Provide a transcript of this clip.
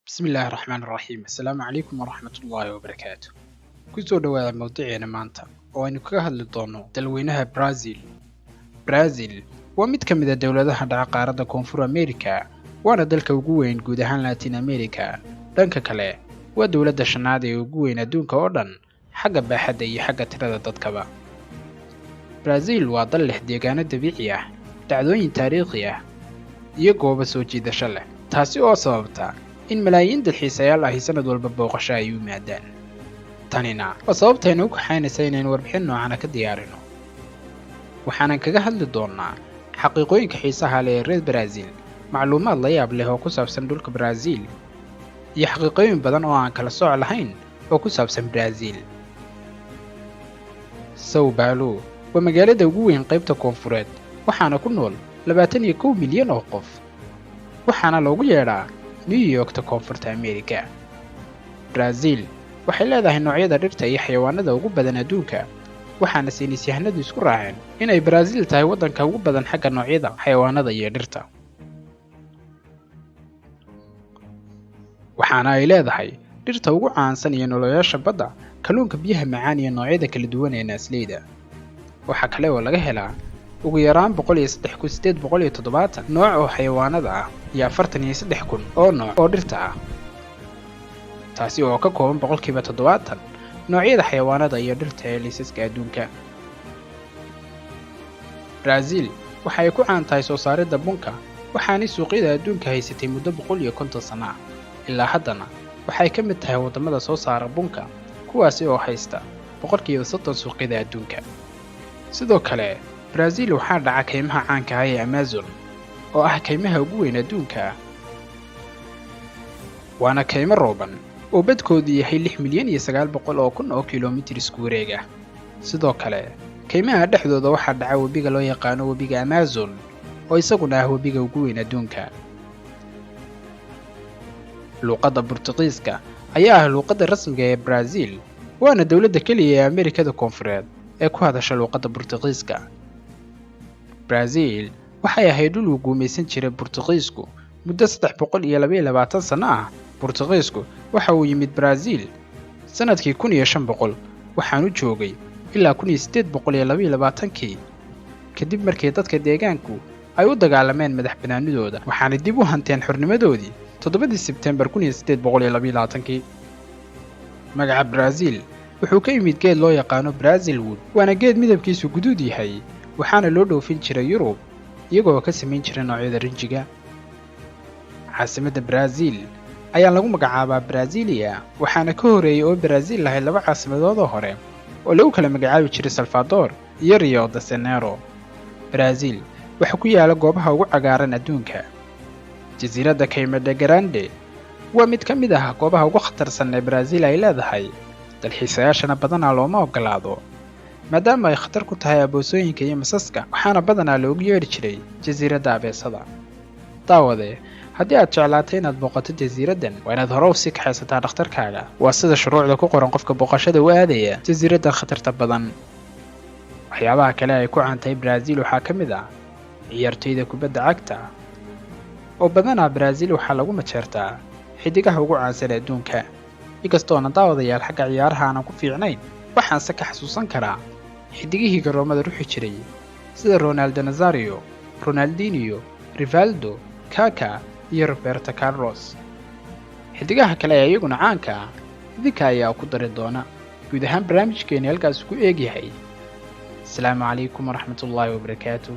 بسم الله الرحمن الرحيم السلام عليكم ورحمة الله وبركاته kusoo dhawaada mawduuceena maanta oo aynu kaga hadli doono dalweynaha Brazil waa mid ka mid ah dawladaha dhaca qaaradda Koonfur Ameerika waana dalka ugu weyn guud ahaan Latin America dhanka kale waa dawladda shanaad ee ugu weyn adduunka oo dhan xagga baaxadda iyo xagga tirada dadkaba Brazil waa dal leh deegaano dabiici ah dhacdooyin taariikhi ah iyo goobo soo jiidasho leh taasi oo sababta in malaayiin dalxiisayaal ah sanad walba booqasho ay u yimaadaan tanina waa sababtaynu u kaxaynaysa inaynu warbixin noocan ka diyaarino waxaanan kaga hadli doonaa xaqiiqooyinka xiisaha leh ee reer Brazil macluumaad la yaab leh oo ku saabsan dhulka Brazil iyo xaqiiqooyin badan oo aan kala sooc lahayn oo ku saabsan Brazil São Paulo waa magaalada ugu weyn qaybta koonfureed waxaana ku nool 21 milyan oo qof waxaana loogu yeedhaa New York ta Koonfurta Ameerika Brazil waxay leedahay noocyada dhirta iyo xayawaanada ugu badan adduunka waxaana saynisyahanadu isku raaceen inay Brazil tahay waddanka ugu badan xagga noocyada xayawaanada iyo dhirta waxaana ay leedahay dhirta ugu caansan iyo nolosha badda kalluunka biyaha macaan iyo noocyada kala duwan ee naasleyda waxa kale oo laga helaa ugu yaraan 103,870 nooc oo xayawaanada ah iyo 43,000 oo nooc oo dhirta ah taasi oo ka kooban 70% noocyada xayawaanada iyo dhirta ee liisaska adduunka Brazil waxa ay ku caan tahay soo saaridda bunka waxaana suuqyada adduunka haysatay muddo 150 sano ah ilaa haddana waxay ka mid tahay wadamada soo saara bunka kuwaasi oo haysta 30% suuqyada adduunka sidoo kale Brazil waxaa dhaca kaymaha caanka ah ee Amazon oo ah kaymaha ugu weyn adduunka waana kaymo rooban oo badkoodu yahay 6,900,000 oo kun oo kiiloomitir isku wareeg ah sidoo kale kaymaha dhexdooda waxaa dhaca webiga loo yaqaan webiga Amazon oo isaguna ah webiga ugu weyn adduunka luqadda Boortaqiiska ayaa ah luqadda rasmiga ee Brazil waana dawladda kaliya ee Ameerikada Koonfureed ee ku hadasha luqadda Boortaqiiska Brazil waxay ahayd dhul uu guumaysan jiray Boortaqiisku muddo 322 sano ah Boortaqiisku waxa uu yimid Brazil sanadkii 1500 waxaanu joogay ilaa 1822 kadib markii dadka deegaanku ay u dagaalameen madaxbannaanidooda waxaana dib u hanteen xornimadoodii 7 Sebtembar 1822 magaca Brazil wuxuu ka yimid geed loo yaqaan Brazil wood waana geed midabkiisu guduud yahay waxaana loo dhoofin jiray Yurub iyagoo ka sameyn jiray noocyada rinjiga caasimadda Brazil ayaa lagu magacaabaa Brasilia waxaana ka horeeyay oo Brazil lahayd laba caasimadood oo hore oo lagu kala magacaabi jiray Salvador iyo Rio de Janeiro Brazil waxa ku yaala goobaha ugu cagaaran adduunka jasiiradda Caymã Grande waa mid ka mid ah goobaha ugu khatarsan ee Brazil ay leedahay dalxiisayaashana badanaa looma ogolaado maadaama ay khatar ku tahay aboosooyinka iyo masaska waxaana badanaa loogu yeeri jiray jasiiradda abeesada daawade haddii aad jeclaatay inaad booqato jasiiraddan waa inaad hore u sii kaxaysataa dhakhtarkaaga waa sida shuruucda ku qoran qofka booqashada u aadaya jasiiraddan khatarta badan waxyaabaha kale ay ku caantahay Brazil waxaa ka mid ah ciyaartoyda kubadda cagta oo badanaa Brazil waxaa lagu majeertaa xidigaha ugu caansan adduunka inkastoo daawadayaal xagga ciyaaraha aanan ku fiicnayn waxaan se ka xasuusan karaa xidigihii garoomada ruuxi jiray sida Ronaldo Nazario Ronaldinho Rivaldo Kaká iyo Roberto Carlos xidigaha kale ee iyaguna caanka ah idinka ayaa ku dari doona guud ahaan barnaamijkeena halkaas ku eeg yahay Assalaamu calaykum waraxmatullaahi wabarakaatuh